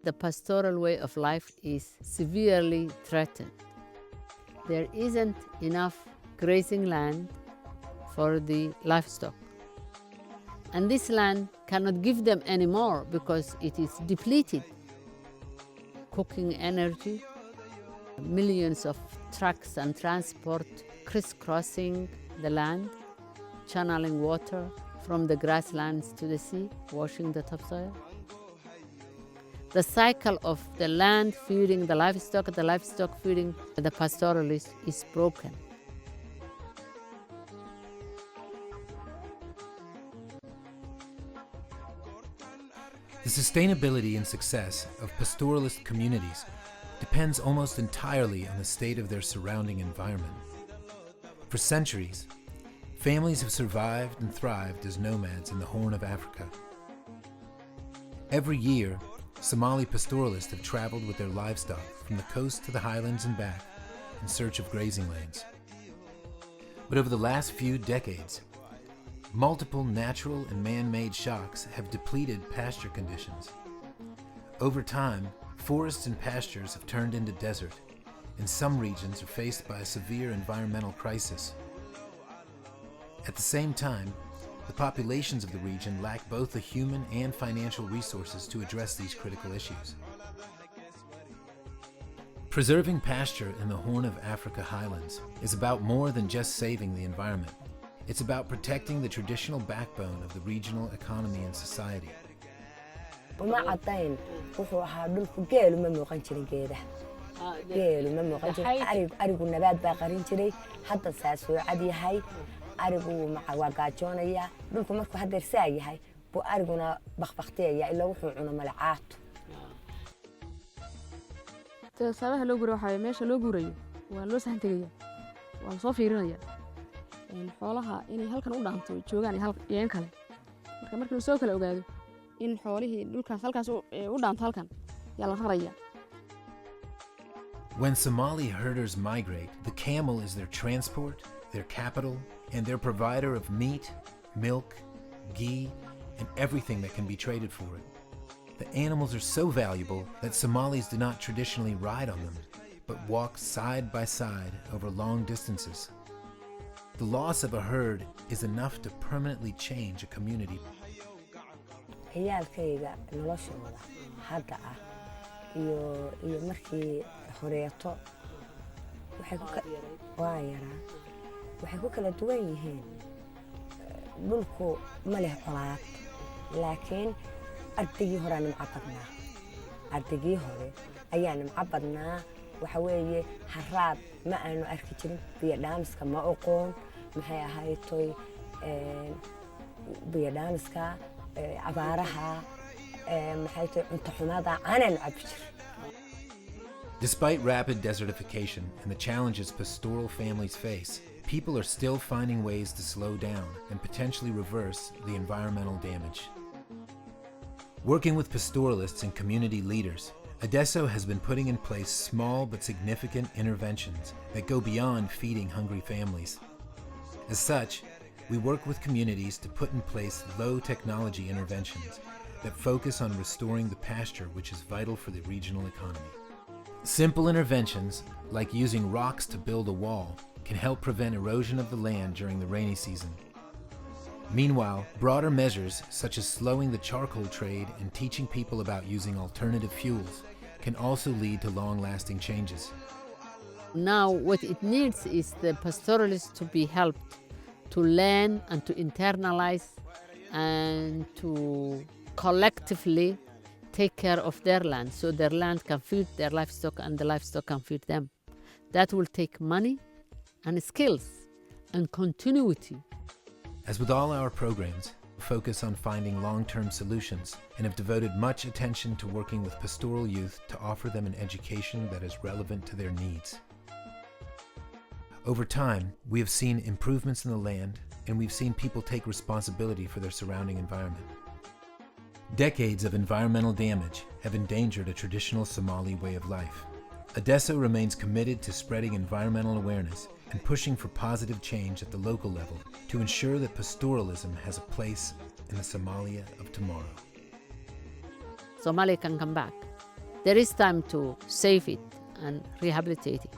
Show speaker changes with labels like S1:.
S1: The pastoral way of life is severely threatened. There isn't enough grazing land for the livestock. And this land cannot give them any more because it is depleted. Cooking energy, millions of trucks and transport crisscrossing the land, channeling water from the grasslands to the sea, washing the topsoil. The cycle of the land feeding the livestock feeding the pastoralist is broken.
S2: The sustainability and success of pastoralist communities depends almost entirely on the state of their surrounding environment. For centuries, families have survived and thrived as nomads in the Horn of Africa. Every year, Somali pastoralists have traveled with their livestock from the coast to the highlands and back in search of grazing lands. But over the last few decades, multiple natural and man-made shocks have depleted pasture conditions. Over time, forests and pastures have turned into desert, and some regions are faced by a severe environmental crisis. At the same time, the populations of the region lack both the human and financial resources to address these critical issues. Preserving pasture in the Horn of Africa highlands is about more than just saving the environment. It's about protecting the traditional backbone of the regional economy and society.
S3: uma cadayn wuxuu ahaa dhulku geelu ma muuqan jirin geedaha geelu ma muuqan jirin arigu nabaad baa qarin jiray hadda saasoo cad yahay arigu waa gaajoonaya dhulku markuu hadda saa yahay buu ariguna baqbaqteeya ilaa wuxuu cuno malacaato
S4: sabaha loo guray waxa meesha loo guray waa loo sahan tagaya waa soo fiirinaya xoolaha inay halkan u dhaanto joogan iyo kale marka soo kala ogaado in xoolihii dhulkaas halkaas u dhaanto halkan yaa la raraya.
S2: When Somali herders migrate, the camel is their transport, their capital, and their provider of meat, milk, ghee, and everything that can be traded for it. The animals are so valuable that Somalis do not traditionally ride on them, but walk side by side over long distances. The loss of a herd is enough to permanently change a community.
S3: ciyaalkayga noloshooda hadda ah iyo markii horeeto waxay ku kala duwan yihiin dhulku ma leh colaad laakiin ardigii hore ayaa nimco badnaa waxa weeye haraad ma aanu arki jirin biyo dhaamiska ma oqoon maxay ahaytoy biyo dhaamiska
S2: Despite rapid desertification and the challenges pastoral families face, people are still finding ways to slow down and potentially reverse the environmental damage. Working with pastoralists and community leaders, ADESO has been putting in place small but significant interventions that go beyond feeding hungry families. As such, we work with communities to put in place low-technology interventions that focus on restoring the pasture which is vital for the regional economy. Simple interventions, like using rocks to build a wall, can help prevent erosion of the land during the rainy season. Meanwhile, broader measures such as slowing the charcoal trade and teaching people about using alternative fuels can also lead to long-lasting changes.
S1: Now what it needs is the pastoralists to be helped to learn and to internalize and to collectively take care of their land so their land can feed their livestock and the livestock can feed them. That will take money and skills and continuity.
S2: As with all our programs, we focus on finding long-term solutions and have devoted much attention to working with pastoral youth to offer them an education that is relevant to their needs. Over time, we have seen improvements in the land, and we've seen people take responsibility for their surrounding environment. Decades of environmental damage have endangered a traditional Somali way of life. ADESO remains committed to spreading environmental awareness and pushing for positive change at the local level to ensure that pastoralism has a place in the Somalia of tomorrow.
S1: Somalia can come back. there is time to save it and rehabilitate it.